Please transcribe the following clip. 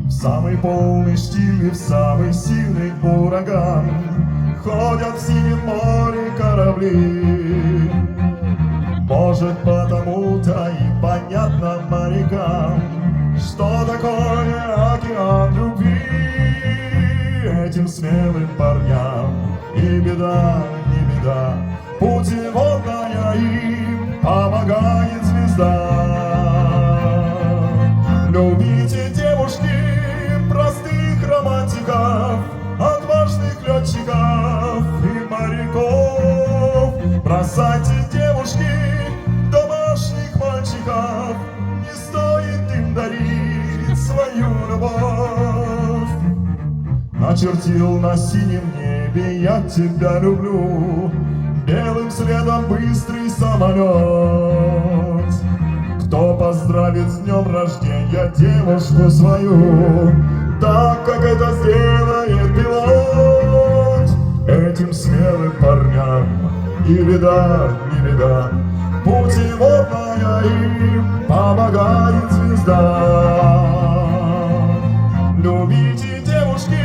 В самый полный штиль и в самый сильный ураган ходят в синем море корабли. Может, потому-то и понятно морякам, что такое океан любви. Этим смелым парням и беда, не беда, путеводная им помогает звезда. Любите, девушки, простых романтиков, отважных летчиков и моряков. Бросайте, девушки, домашних мальчиков, не стоит им дарить свою любовь. Начертил на синем небе я тебя люблю, белым следом быстрый самолет. Кто поздравит с днем рождения девушку свою, так как это сделает пилот? Этим смелым парням и беда, не беда, путеводная им помогает звезда. Любите, девушки,